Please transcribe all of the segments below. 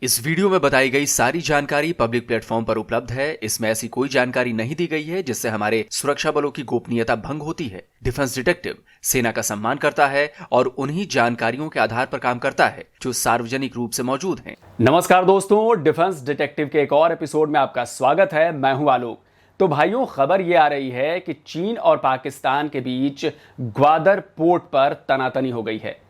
इस वीडियो में बताई गई सारी जानकारी पब्लिक प्लेटफॉर्म पर उपलब्ध है। इसमें ऐसी कोई जानकारी नहीं दी गई है जिससे हमारे सुरक्षा बलों की गोपनीयता भंग होती है। डिफेंस डिटेक्टिव सेना का सम्मान करता है और उन्हीं जानकारियों के आधार पर काम करता है जो सार्वजनिक रूप से मौजूद हैं। नमस्कार दोस्तों, डिफेंस डिटेक्टिव के एक और एपिसोड में आपका स्वागत है। मैं हूं आलोक। तो भाइयों, खबर ये आ रही है कि चीन और पाकिस्तान के बीच ग्वादर पोर्ट पर तनातनी हो गई है।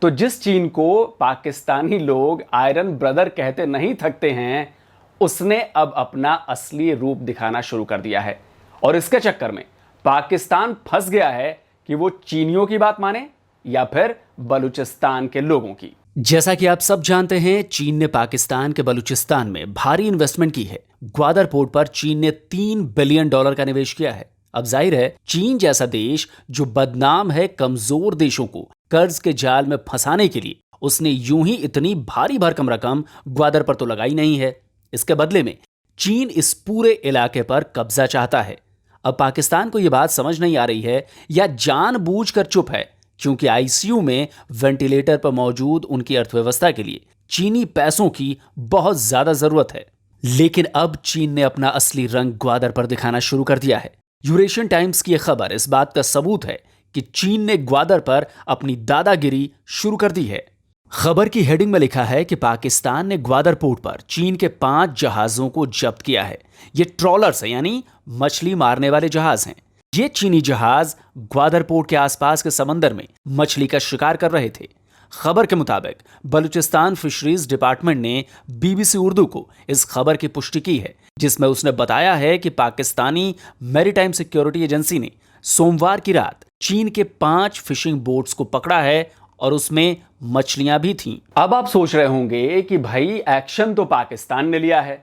तो जिस चीन को पाकिस्तानी लोग आयरन ब्रदर कहते नहीं थकते हैं, उसने अब अपना असली रूप दिखाना शुरू कर दिया है। और इसके चक्कर में पाकिस्तान फंस गया है कि वो चीनियों की बात माने या फिर बलूचिस्तान के लोगों की। जैसा कि आप सब जानते हैं, चीन ने पाकिस्तान के बलूचिस्तान में भारी इन्वेस्टमेंट की है। ग्वादर पोर्ट पर चीन ने $3 बिलियन का निवेश किया है। अब जाहिर है, चीन जैसा देश जो बदनाम है कमजोर देशों को कर्ज के जाल में फंसाने के लिए, उसने यूं ही इतनी भारी भरकम रकम ग्वादर पर तो लगाई नहीं है। इसके बदले में चीन इस पूरे इलाके पर कब्जा चाहता है। अब पाकिस्तान को यह बात समझ नहीं आ रही है या जानबूझकर चुप है, क्योंकि आईसीयू में वेंटिलेटर पर मौजूद उनकी अर्थव्यवस्था के लिए चीनी पैसों की बहुत ज्यादा जरूरत है। लेकिन अब चीन ने अपना असली रंग ग्वादर पर दिखाना शुरू कर दिया है। यूरेशियन टाइम्स की यह खबर इस बात का सबूत है कि चीन ने ग्वादर पर अपनी दादागिरी शुरू कर दी है। खबर की हेडिंग में लिखा है कि पाकिस्तान ने ग्वादर पोर्ट पर चीन के 5 जहाजों को जब्त किया है। ये ट्रॉलर्स हैं, यानी मछली मारने वाले जहाज हैं। ये चीनी जहाज ग्वादर पोर्ट के आसपास के समंदर में मछली का शिकार कर रहे थे। खबर के मुताबिक बलूचिस्तान फिशरीज डिपार्टमेंट ने बीबीसी उर्दू को इस खबर की पुष्टि की है, जिसमें उसने बताया है कि पाकिस्तानी मैरीटाइम सिक्योरिटी एजेंसी ने सोमवार की रात चीन के 5 फिशिंग बोट्स को पकड़ा है और उसमें मछलियां भी थीं। अब आप सोच रहे होंगे कि भाई, एक्शन तो पाकिस्तान ने लिया है,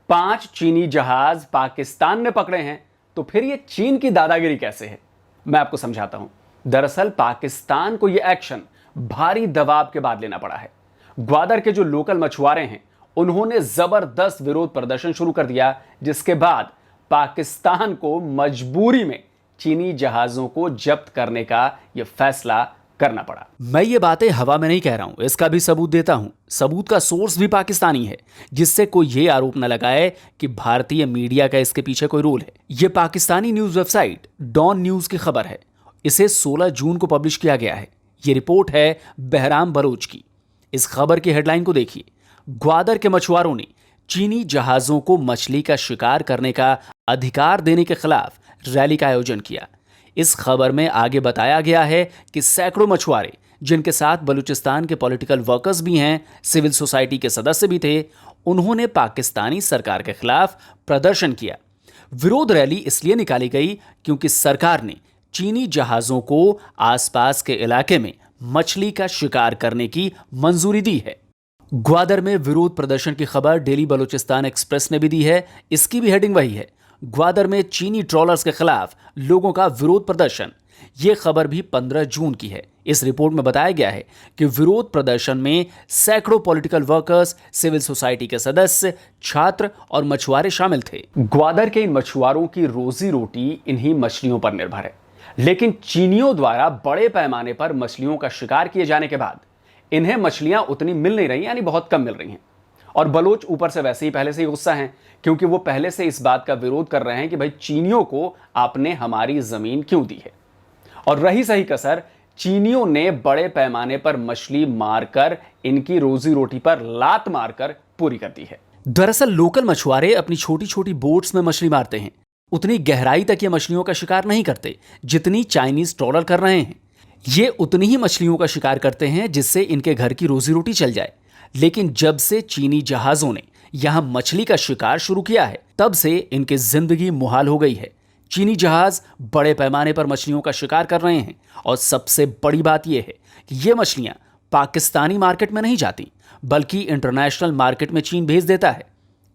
5 चीनी जहाज पाकिस्तान ने पकड़े हैं, तो फिर ये चीन की दादागिरी कैसे है? मैं आपको समझाता हूं। दरअसल पाकिस्तान को यह एक्शन भारी दबाव के बाद लेना पड़ा है। ग्वादर के जो लोकल मछुआरे हैं, उन्होंने जबरदस्त विरोध प्रदर्शन शुरू कर दिया, जिसके बाद पाकिस्तान को मजबूरी में चीनी जहाजों को जब्त करने का यह फैसला करना पड़ा। मैं ये बातें हवा में नहीं कह रहा हूं, इसका भी सबूत देता हूं। सबूत का सोर्स भी पाकिस्तानी है, जिससे कोई ये आरोप न लगाए कि भारतीय मीडिया का इसके पीछे कोई रोल है। यह Pakistani news website Dawn news की खबर है। इसे 16 जून को पब्लिश किया गया है। यह रिपोर्ट है बहराम बलोच की। इस खबर की हेडलाइन को देखिए। ग्वादर के मछुआरों ने चीनी जहाजों को मछली का शिकार करने का अधिकार देने के खिलाफ रैली का आयोजन किया। इस खबर में आगे बताया गया है कि सैकड़ों मछुआरे, जिनके साथ बलूचिस्तान के पॉलिटिकल वर्कर्स भी हैं, सिविल सोसाइटी के सदस्य भी थे, उन्होंने पाकिस्तानी सरकार के खिलाफ प्रदर्शन किया। विरोध रैली इसलिए निकाली गई क्योंकि सरकार ने चीनी जहाजों को आसपास के इलाके में मछली का शिकार करने की मंजूरी दी है। ग्वादर में विरोध प्रदर्शन की खबर डेली बलूचिस्तान एक्सप्रेस ने भी दी है। इसकी भी हेडिंग वही है, ग्वादर में चीनी ट्रॉलर्स के खिलाफ लोगों का विरोध प्रदर्शन। यह खबर भी 15 जून की है। इस रिपोर्ट में बताया गया है कि विरोध प्रदर्शन में सैकड़ों पॉलिटिकल वर्कर्स, सिविल सोसाइटी के सदस्य, छात्र और मछुआरे शामिल थे। ग्वादर के इन मछुआरों की रोजी रोटी इन्हीं मछलियों पर निर्भर है, लेकिन चीनियों द्वारा बड़े पैमाने पर मछलियों का शिकार किए जाने के बाद इन्हें मछलियां उतनी मिल नहीं रही, यानी बहुत कम मिल रही हैं। और बलोच ऊपर से वैसे ही पहले से ही गुस्सा हैं, क्योंकि वो पहले से इस बात का विरोध कर रहे हैं कि भाई, चीनियों को आपने हमारी जमीन क्यों दी है। और रही सही कसर, चीनियों ने बड़े पैमाने पर मछली मारकर इनकी रोजी रोटी पर लात मारकर पूरी कर दी है। दरअसल लोकल मछुआरे अपनी छोटी छोटी बोट्स में मछली मारते हैं। उतनी गहराई तक ये मछलियों का शिकार नहीं करते जितनी चाइनीज ट्रॉलर कर रहे हैं। ये उतनी ही मछलियों का शिकार करते हैं जिससे इनके घर की रोजी रोटी चल जाए। लेकिन जब से चीनी जहाजों ने यहां मछली का शिकार शुरू किया है, तब से इनकी जिंदगी मुहाल हो गई है। चीनी जहाज बड़े पैमाने पर मछलियों का शिकार कर रहे हैं, और सबसे बड़ी बात यह है कि ये मछलियां पाकिस्तानी मार्केट में नहीं जाती, बल्कि इंटरनेशनल मार्केट में चीन भेज देता है,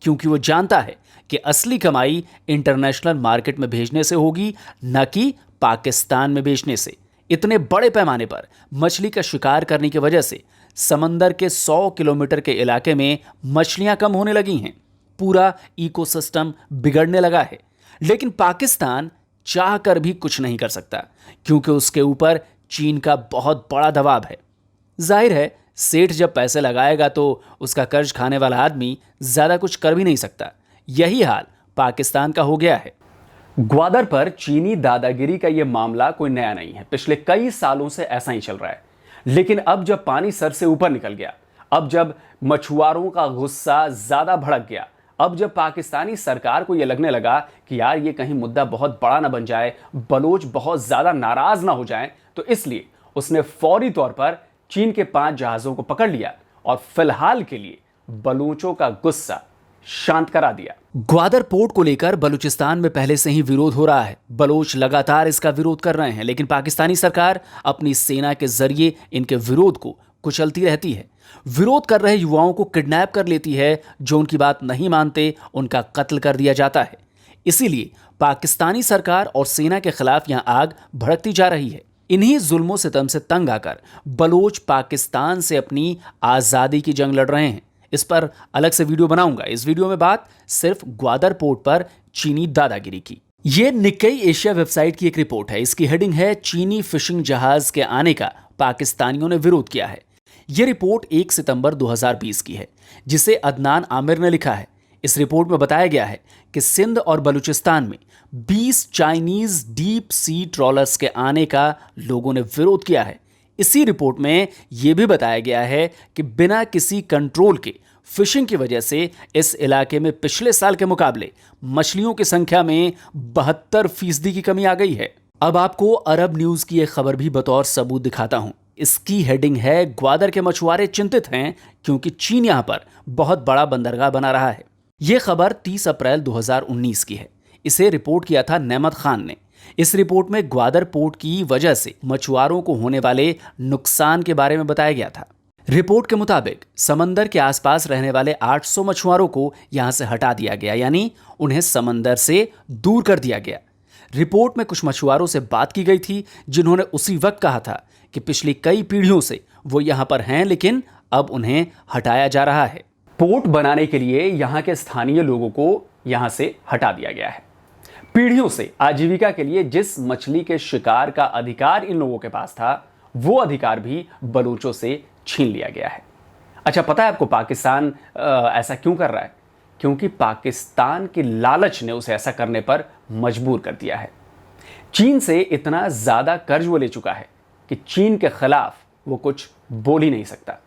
क्योंकि वो जानता है कि असली कमाई इंटरनेशनल मार्केट में भेजने से होगी, न कि पाकिस्तान में बेचने से। इतने बड़े पैमाने पर मछली का शिकार करने की वजह से समंदर के 100 किलोमीटर के इलाके में मछलियां कम होने लगी हैं। पूरा इकोसिस्टम बिगड़ने लगा है। लेकिन पाकिस्तान चाह कर भी कुछ नहीं कर सकता, क्योंकि उसके ऊपर चीन का बहुत बड़ा दबाव है। जाहिर है, सेठ जब पैसे लगाएगा तो उसका कर्ज खाने वाला आदमी ज्यादा कुछ कर भी नहीं सकता। यही हाल पाकिस्तान का हो गया है। ग्वादर पर चीनी दादागिरी का यह मामला कोई नया नहीं है, पिछले कई सालों से ऐसा ही चल रहा है। लेकिन अब जब पानी सर से ऊपर निकल गया, अब जब मछुआरों का गुस्सा ज्यादा भड़क गया, अब जब पाकिस्तानी सरकार को यह लगने लगा कि यार ये कहीं मुद्दा बहुत बड़ा ना बन जाए, बलोच बहुत ज्यादा नाराज ना हो जाएं, तो इसलिए उसने फौरी तौर पर चीन के 5 जहाजों को पकड़ लिया और फिलहाल के लिए बलूचों का गुस्सा शांत करा दिया। ग्वादर पोर्ट को लेकर बलूचिस्तान में पहले से ही विरोध हो रहा है। बलोच लगातार इसका विरोध कर रहे हैं, लेकिन पाकिस्तानी सरकार अपनी सेना के जरिए इनके विरोध को कुचलती रहती है। विरोध कर रहे युवाओं को किडनैप कर लेती है, जो उनकी बात नहीं मानते उनका कत्ल कर दिया जाता है। इसीलिए पाकिस्तानी सरकार और सेना के खिलाफ यहां आग भड़कती जा रही है। इन्हीं जुल्मों सितम से तंग आकर बलोच पाकिस्तान से अपनी आजादी की जंग लड़ रहे हैं। इस पर अलग से वीडियो बनाऊंगा। इस वीडियो में बात सिर्फ ग्वादर पोर्ट पर चीनी दादागिरी की। यह निक्केई एशिया वेबसाइट की एक रिपोर्ट है। इसकी हेडिंग है चीनी फिशिंग जहाज के आने का पाकिस्तानियों ने विरोध किया है। यह रिपोर्ट 1 सितंबर 2020 की है, जिसे अदनान आमिर ने लिखा है। इस रिपोर्ट में बताया गया है कि सिंध और बलूचिस्तान में 20 चाइनीज डीप सी ट्रॉलर्स के आने का लोगों ने विरोध किया है। इसी रिपोर्ट में यह भी बताया गया है कि बिना किसी कंट्रोल के फिशिंग की वजह से इस इलाके में पिछले साल के मुकाबले मछलियों की संख्या में 72% की कमी आ गई है। अब आपको अरब न्यूज की एक खबर भी बतौर सबूत दिखाता हूं। इसकी हेडिंग है ग्वादर के मछुआरे चिंतित हैं क्योंकि चीन यहां पर बहुत बड़ा बंदरगाह बना रहा है। यह खबर 30 अप्रैल 2019 की है। इसे रिपोर्ट किया था नेमत खान ने। इस रिपोर्ट में ग्वादर पोर्ट की वजह से मछुआरों को होने वाले नुकसान के बारे में बताया गया था। रिपोर्ट के मुताबिक समंदर के आसपास रहने वाले 800 मछुआरों को यहां से हटा दिया गया, यानी उन्हें समंदर से दूर कर दिया गया। रिपोर्ट में कुछ मछुआरों से बात की गई थी जिन्होंने उसी वक्त कहा था कि पिछली कई पीढ़ियों से वो यहां पर हैं, लेकिन अब उन्हें हटाया जा रहा है। पोर्ट बनाने के लिए यहां के स्थानीय लोगों को यहां से हटा दिया गया है। पीढ़ियों से आजीविका के लिए जिस मछली के शिकार का अधिकार इन लोगों के पास था, वो अधिकार भी बलूचों से छीन लिया गया है। अच्छा, पता है आपको पाकिस्तान ऐसा क्यों कर रहा है? क्योंकि पाकिस्तान की लालच ने उसे ऐसा करने पर मजबूर कर दिया है। चीन से इतना ज्यादा कर्ज वो ले चुका है कि चीन के खिलाफ वो कुछ बोल ही नहीं सकता।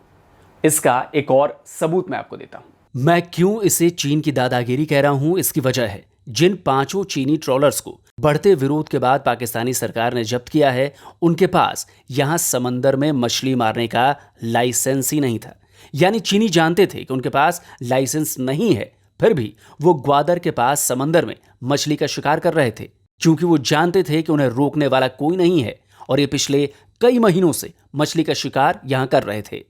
इसका एक और सबूत मैं आपको देता हूं। मैं क्यों इसे चीन की दादागिरी कह रहा हूं, इसकी वजह है जिन 5 चीनी ट्रॉलर्स को बढ़ते विरोध के बाद पाकिस्तानी सरकार ने जब्त किया है, उनके पास यहां समंदर में मछली मारने का लाइसेंस ही नहीं था। यानी चीनी जानते थे कि उनके पास लाइसेंस नहीं है, फिर भी वो ग्वादर के पास समंदर में मछली का शिकार कर रहे थे, क्योंकि वो जानते थे कि उन्हें रोकने वाला कोई नहीं है और ये पिछले कई महीनों से मछली का शिकार यहां कर रहे थे।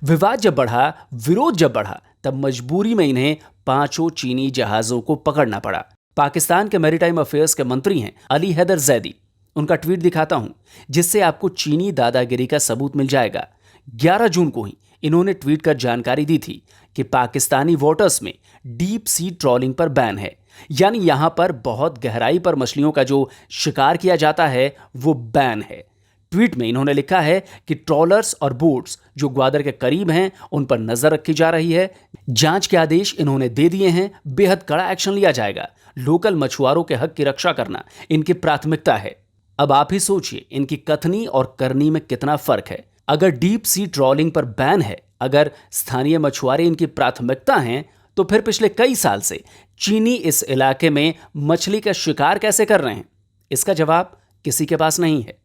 विवाद जब बढ़ा, विरोध जब बढ़ा, तब मजबूरी में इन्हें 5 चीनी जहाजों को पकड़ना पड़ा। पाकिस्तान के मैरीटाइम अफेयर्स के मंत्री हैं अली हैदर जैदी। उनका ट्वीट दिखाता हूं, जिससे आपको चीनी दादागिरी का सबूत मिल जाएगा। 11 जून को ही इन्होंने ट्वीट कर जानकारी दी थी कि पाकिस्तानी वाटर्स में डीप सी ट्रॉलिंग पर बैन है, यानी यहां पर बहुत गहराई पर मछलियों का जो शिकार किया जाता है वो बैन है। ट्वीट में इन्होंने लिखा है कि ट्रॉलर्स और बोट्स जो ग्वादर के करीब हैं उन पर नजर रखी जा रही है। जांच के आदेश इन्होंने दे दिए हैं। बेहद कड़ा एक्शन लिया जाएगा। लोकल मछुआरों के हक की रक्षा करना इनकी प्राथमिकता है। अब आप ही सोचिए, इनकी कथनी और करनी में कितना फर्क है। अगर डीप सी ट्रॉलिंग पर बैन है, अगर स्थानीय मछुआरे इनकी प्राथमिकता हैं, तो फिर पिछले कई साल से चीनी इस इलाके में मछली का शिकार कैसे कर रहे हैं? इसका जवाब किसी के पास नहीं है।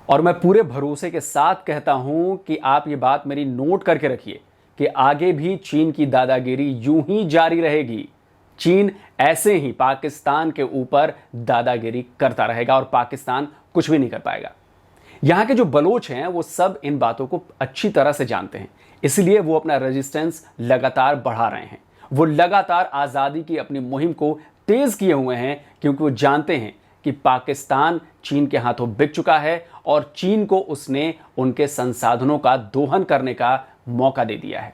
और मैं पूरे भरोसे के साथ कहता हूं कि आप ये बात मेरी नोट करके रखिए कि आगे भी चीन की दादागिरी यूं ही जारी रहेगी। चीन ऐसे ही पाकिस्तान के ऊपर दादागिरी करता रहेगा और पाकिस्तान कुछ भी नहीं कर पाएगा। यहां के जो बलोच हैं वो सब इन बातों को अच्छी तरह से जानते हैं, इसलिए वो अपना रेजिस्टेंस लगातार बढ़ा रहे हैं। वो लगातार आज़ादी की अपनी मुहिम को तेज किए हुए हैं, क्योंकि वो जानते हैं कि पाकिस्तान चीन के हाथों बिक चुका है और चीन को उसने उनके संसाधनों का दोहन करने का मौका दे दिया है।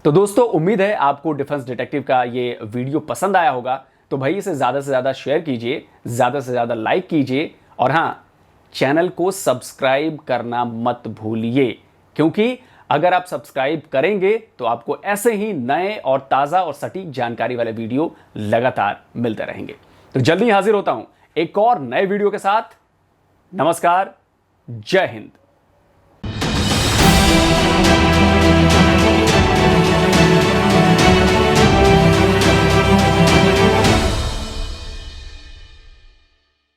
तो दोस्तों, उम्मीद है आपको डिफेंस डिटेक्टिव का ये वीडियो पसंद आया होगा। तो भाई इसे ज़्यादा से ज़्यादा शेयर कीजिए, ज़्यादा से ज़्यादा लाइक कीजिए और हाँ, चैनल को सब्सक्राइब करना मत भूलिए, क्योंकि अगर आप सब्सक्राइब करेंगे तो आपको ऐसे ही नए और ताजा और सटीक जानकारी वाले वीडियो लगातार मिलते रहेंगे। तो जल्दी हाजिर होता हूं एक और नए वीडियो के साथ। नमस्कार, जय हिंद।